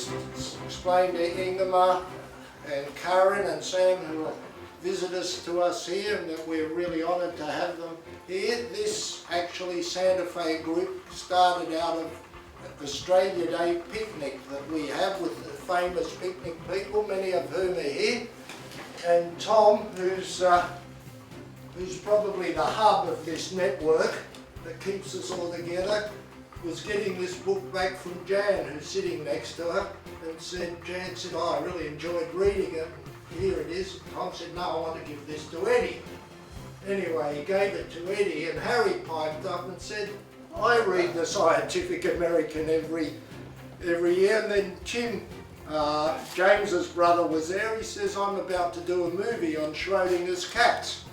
just explain to Ingemar and Karen and Sam, who are visitors to us here, and that we're really honoured to have them here. This actually Santa Fe group started out of Australia Day picnic that we have with the famous picnic people, many of whom are here. And Tom, who's probably the hub of this network that keeps us all together, was getting this book back from Jan, who's sitting next to her, and Jan said, oh, I really enjoyed reading it. Here it is. Tom said, no, I want to give this to Eddie. Anyway, he gave it to Eddie, and Harry piped up and said, I read the Scientific American every year. And then Tim, James's brother, was there. He says, I'm about to do a movie on Schrodinger's cats.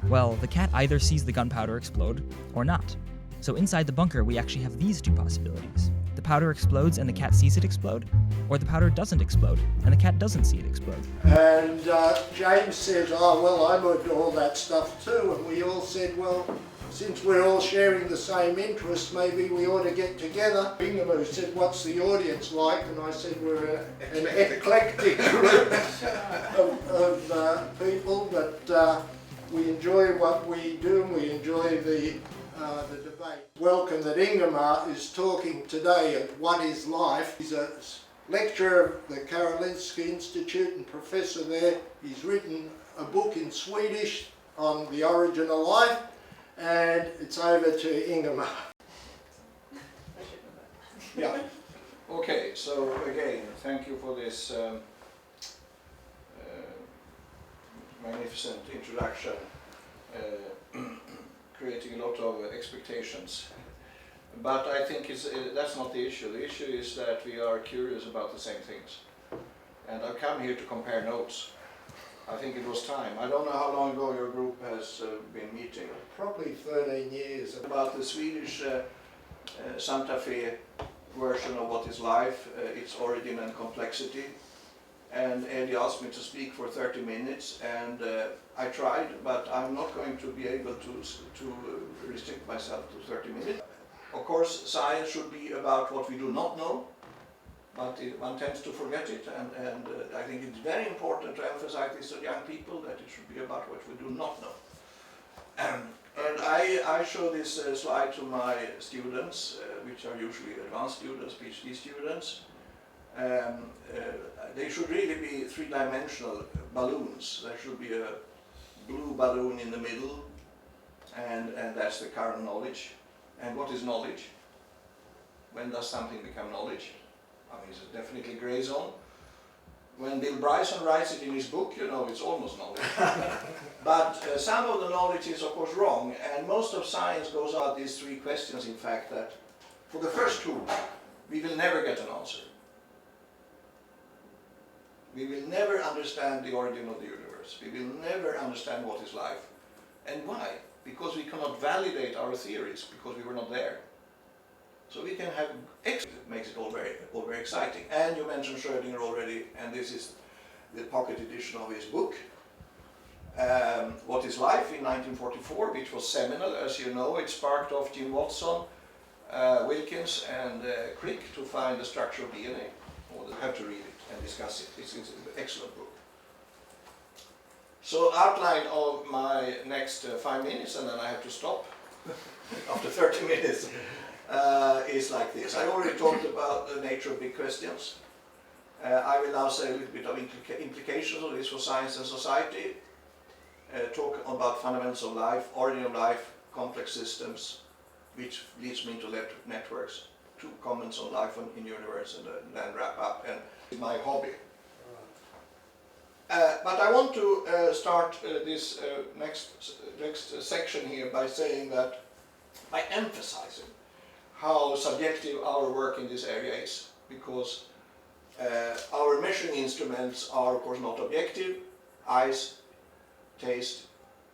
Well, the cat either sees the gunpowder explode or not. So inside the bunker, we actually have these two possibilities. The powder explodes and the cat sees it explode, or the powder doesn't explode and the cat doesn't see it explode. And James says, oh, well, I'm into all that stuff too. And we all said, well, since we're all sharing the same interests, maybe we ought to get together. Ingemar said, what's the audience like? And I said, we're an eclectic group of people, but we enjoy what we do, and we enjoy the debate. Welcome that Ingemar is talking today at What is Life. He's a lecturer of the Karolinska Institute and professor there. He's written a book in Swedish on the origin of life, and it's over to Ingemar. Yeah. Okay, so again, thank you for this magnificent introduction, creating a lot of expectations. But I think that's not the issue. The issue is that we are curious about the same things. And I've come here to compare notes. I think it was time. I don't know how long ago your group has been meeting. Probably 13 years. About the Swedish Santa Fe version of What is Life, its origin and complexity. And Eddie asked me to speak for 30 minutes, and I tried, but I'm not going to be able to restrict myself to 30 minutes. Of course, science should be about what we do not know, but one tends to forget it, and I think it's very important to emphasize this to young people, that it should be about what we do not know. And I show this slide to my students, which are usually advanced students, PhD students. They should really be three-dimensional balloons. There should be a blue balloon in the middle, and that's the current knowledge. And what is knowledge? When does something become knowledge? I mean, it's definitely gray zone. When Bill Bryson writes it in his book, you know, it's almost knowledge. But some of the knowledge is, of course, wrong, and most of science goes out these three questions, in fact, that for the first two, we will never get an answer. We will never understand the origin of the universe. We will never understand what is life. And why? Because we cannot validate our theories, because we were not there. So we can have, it makes it all very exciting. And you mentioned Schrödinger already, and this is the pocket edition of his book, What is Life, in 1944, which was seminal, as you know. It sparked off Jim Watson, Wilkins, and Crick to find the structure of DNA. Well, you have to read it and discuss it. It's an excellent book. So outline of my next 5 minutes, and then I have to stop after 30 minutes, is like this. I already talked about the nature of big questions. I will now say a little bit of implications of this for science and society, talk about fundamentals of life, origin of life, complex systems, which leads me into networks, 2 comments on life in the universe, and then wrap up, and my hobby. But I want to start this next section here by saying that, by emphasizing how subjective our work in this area is, because our measuring instruments are, of course, not objective. Eyes, taste,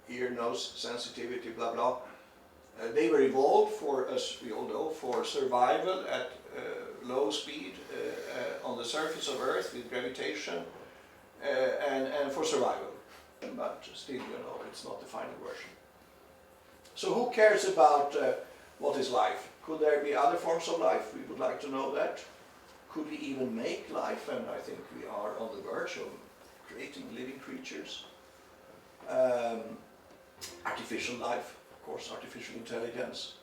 ear, nose, sensitivity, blah blah. They were evolved for, as we all know, for survival at low speed on the surface of Earth with gravitation, and for survival. But still, you know, it's not the final version. So who cares about what is life? Could there be other forms of life? We would like to know that. Could we even make life? And I think we are on the verge of creating living creatures. Artificial life, of course, artificial intelligence.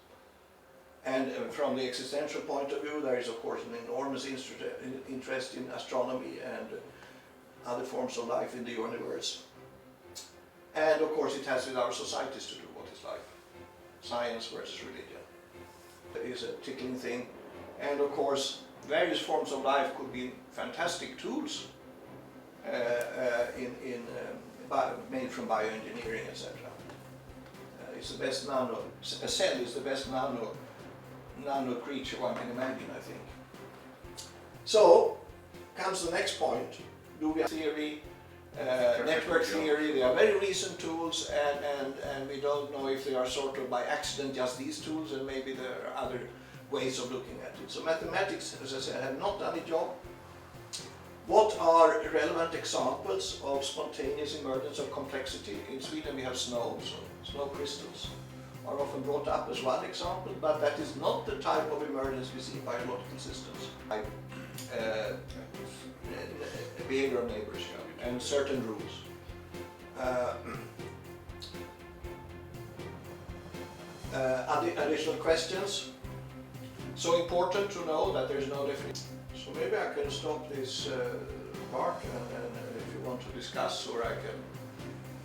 And from the existential point of view, there is of course an enormous interest in astronomy and other forms of life in the universe. And of course it has with our societies to do what is life. Science versus religion. That is a tickling thing. And of course various forms of life could be fantastic tools made from bioengineering, etc. It's the best nano, a cell is the best nano creature one can imagine, I think. So comes the next point. Do we have theory, network theory? They are very recent tools, and we don't know if they are sort of by accident just these tools, and maybe there are other ways of looking at it. So mathematics, as I said, have not done a job. What are relevant examples of spontaneous emergence of complexity? In Sweden we have snow, so snow crystals are often brought up as one example, but that is not the type of emergence we see in biological systems. Like behavioral neighbors, yeah, and certain rules. Additional questions? So important to know that there is no definition. So maybe I can stop this part and if you want to discuss, or I can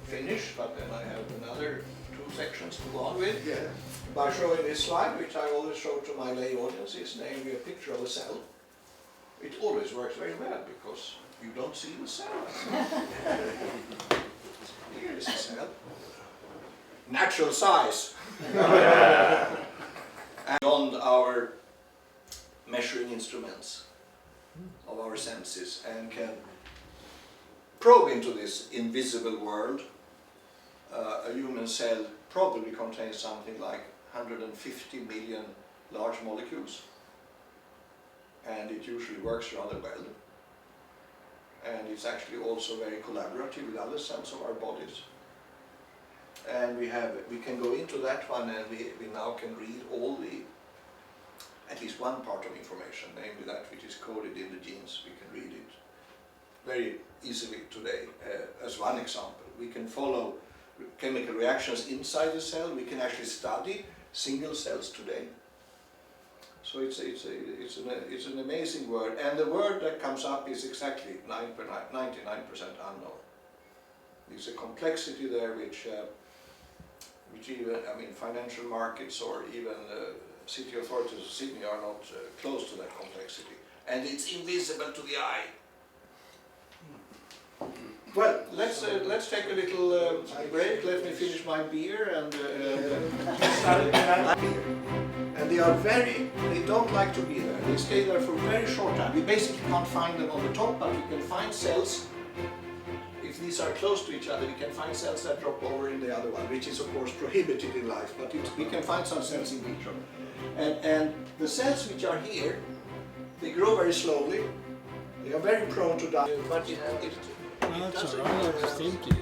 finish, but then I have another 2 sections to go on with. Yeah. By showing this slide, which I always show to my lay audiences, namely a picture of a cell. It always works very well because you don't see the cell. Here is a cell. Natural size. And beyond our measuring instruments of our senses, and can probe into this invisible world. A human cell probably contains something like 150 million large molecules, and it usually works rather well. And it's actually also very collaborative with other cells of our bodies. And we can go into that one, and we now can read all at least one part of information, namely that which is coded in the genes. We can read it very easily today. As one example, we can follow chemical reactions inside the cell. We can actually study single cells today. So it's an amazing word, and the word that comes up is exactly 99% unknown. There's a complexity there which even, I mean, financial markets or even city authorities of Sydney are not close to that complexity, and it's invisible to the eye. Well, let's take a little break. Let me finish my beer and and they don't like to be there. They stay there for a very short time. We basically can't find them on the top, but we can find cells. If these are close to each other, we can find cells that drop over in the other one, which is of course prohibited in life, but we can find some cells in vitro. And the cells which are here, they grow very slowly. They are very prone to die. But it That's all right, I was thinking.